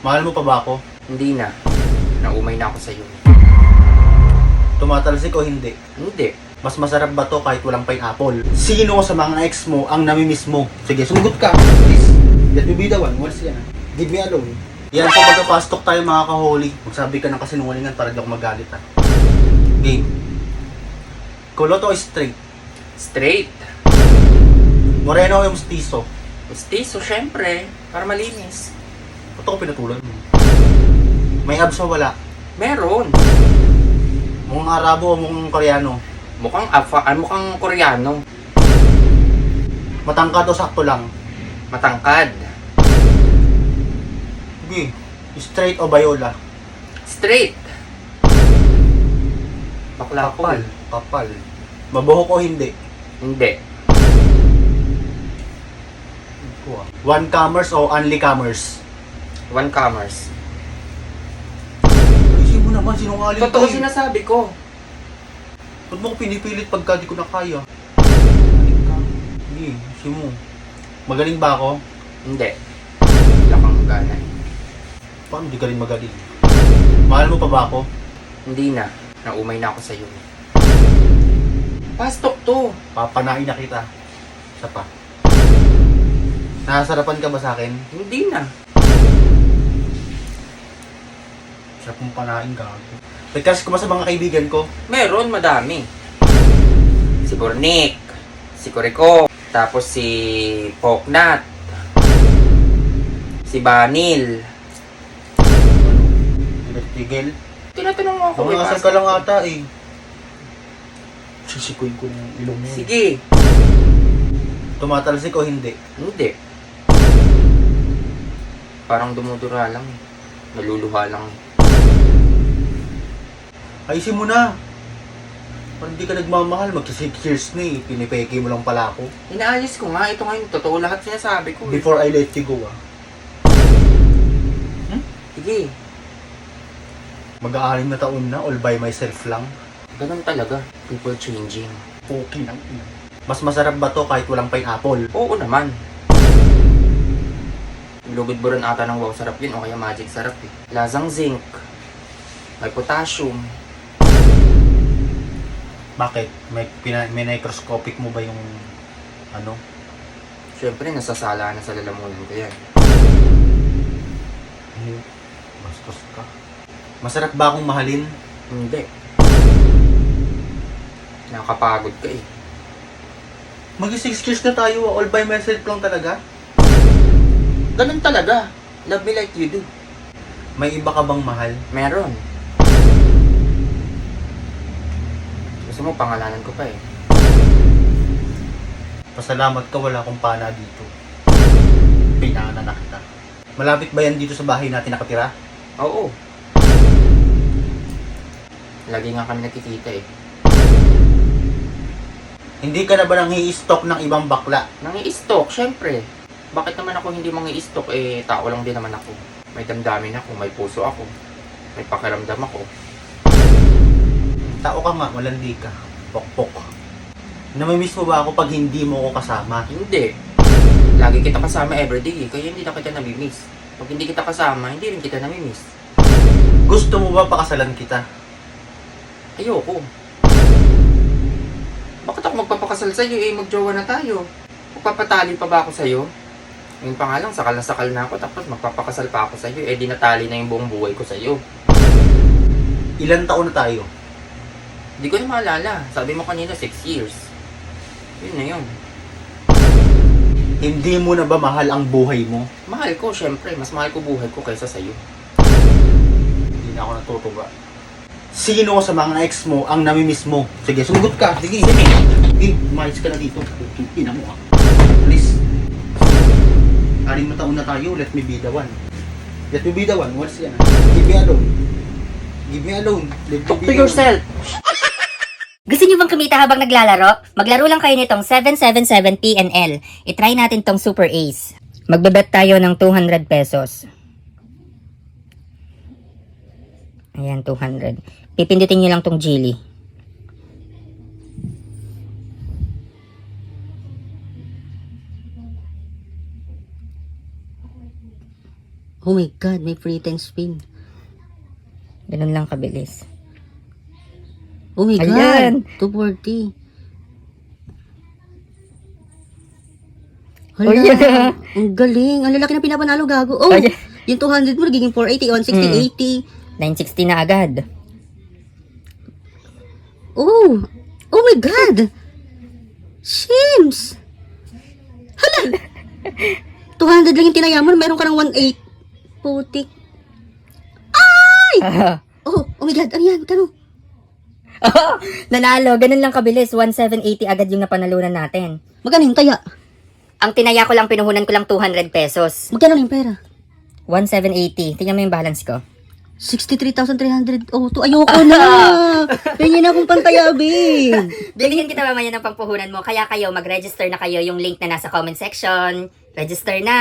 Mahal mo pa ba ako? Hindi na. Naumay na ako sa'yo. Tumatalsik o hindi? Hindi. Mas masarap ba to kahit walang pineapple? Sino sa mga ex mo ang namimiss mo? Sige, sumagot ka. Please. Let me be the one. Once yan. Give me alone. Yan, so magkapastok tayo mga kaholi. Magsabi ka ng kasinungalingan para di ako magalit ha. Game. Kulot o straight? Straight. Moreno o yung mestizo? Mestizo, syempre. Para malinis. Ba't ako pinatulan mo? May abs o wala? Meron. Mukhang Arabo o mukhang Koreano? Mukhang Koreano. Matangkad o sakto lang? Matangkad. Sige. Straight o bayola? Straight. Bakla ko. Kapal. Kapal. Mabuhok o hindi? Hindi. One commerce o only commerce? One commerce. Isip mo naman, sinungaling Totoo ka eh. sinasabi ko. Ba't mo ko pinipilit pagka di ko na kaya? Hindi, isip mo. Magaling ba ako? Hindi. Wala kang gana. Paano di ka rin magaling? Mahal mo pa ba ako? Hindi na. Naumay na ako sa'yo. Pastok to. Papanain na kita. Isa pa. Nasasarapan ka ba sa akin? Hindi na. Sarap mong panain ka. Nagkas ko ba sa mga kaibigan ko? Meron, madami. Si Bornik. Si Kuriko. Tapos si Poknat. Si Banil. Tigil. Tinatanong mo ako. Mga asal ka lang ata eh. Sisikuin ko ng ilong mo. Sige. Tumatalsik o hindi? Hindi. Parang dumudura lang. Naluluha lang. Ayusin mo na. Parang di ka nagmamahal. Mag-6 years na eh. Pinipeke mo lang pala ako. Inaayos ko nga. Ito ngayon. Totoo lahat sinasabi ko. Before I let you go ah. Sige. Mag-aalim na taon na. All by myself lang. Ganun talaga. People changing. Okay lang. Mas masarap ba to kahit walang pineapple? Oo naman. Lugod buron ata ng wow sarap yun o kaya magic sarap eh. Lasang zinc. May potassium. Bakit? May microscopic mo ba yung ano? Siyempre nasasala na sa lalamunan ko yan. Bastos ka. Masarap ba akong mahalin? Hindi. Nakakapagod ka eh. Mag-6 years na tayo. All by myself lang talaga. Ganun talaga. Love me like you do. May iba ka bang mahal? Meron. Gusto mo pangalanan ko pa eh. Pasalamat ka, wala akong pana dito. Pinana na kita. Malapit ba yan dito sa bahay natin nakatira? Oo. Lagi nga kami nakikita eh. Hindi ka na ba nang i-stock ng ibang bakla? Nangi-stock, syempre. Bakit naman ako hindi mangi-stock? Eh, tao lang din naman ako. May damdamin ako, may puso ako. May pakiramdam ako. Tao ka nga, malandi ka. Pokpok. Namimiss mo ba ako pag hindi mo ako kasama? Hindi. Lagi kita kasama everyday eh, kaya hindi na kita namimiss. Pag hindi kita kasama, hindi rin kita namimiss. Gusto mo ba pakasalan kita? Ayoko. Bakit ako magpapakasal sa'yo eh, magjowa na tayo? Magpapatali pa ba ako sa'yo? Ngayon pa nga lang, sakal na ako, tapos magpapakasal pa ako sa'yo, eh di natali na yung buong buhay ko sa'yo. Ilan taon na tayo? Hindi ko na maalala. Sabi mo kanina, 6 years. Yun na yun. Hindi mo na ba mahal ang buhay mo? Mahal ko, syempre. Mas mahal ko buhay ko kaysa sa'yo. Hindi na ako natutuwa. Sino sa mga ex mo ang namimiss mo? Sige, sumagot ka. Sige. Umayos ka na dito. Ina mo ah. Please. 6 na taon na tayo. Let me be the one. Let me be the one. Once yan. Give me alone. Give me alone. Let me Talk be to the yourself. Gusto nyo bang kumita habang naglalaro? Maglaro lang kayo nitong 777 PNL. I-try natin tong Super Ace. Magbebet tayo ng 200 pesos. Ayan, 200. Pipindutin nyo lang tong Geely. Oh my God, may free 10 spin. Ganun lang kabilis. Oh my Ayan. God, 240. Oh, yeah. Ang galing. Ang lalaki na pinapanalo, gago. Oh, Ayan. yung 200 mo, nagiging 480, 160, 80. 960 na agad. Oh, oh my God. Sims. Hala. 200 lang yung tinaya mo, meron ka ng 18. Putik. Oh my God, ano yan? Kano? Nanalo, ganun lang kabilis. 1780 agad yung napanalunan natin. Magkano yung taya? Ang tinaya ko lang, pinuhunan ko lang 200 pesos. Magkano na yung pera? 1780. Tingnan mo yung balance ko. 63,300. Oh, to ayoko na. Pingin akong pantayabin. Bibigyan kita mamaya ng pampuhunan mo. Kaya kayo, mag-register na kayo yung link na nasa comment section. Register na!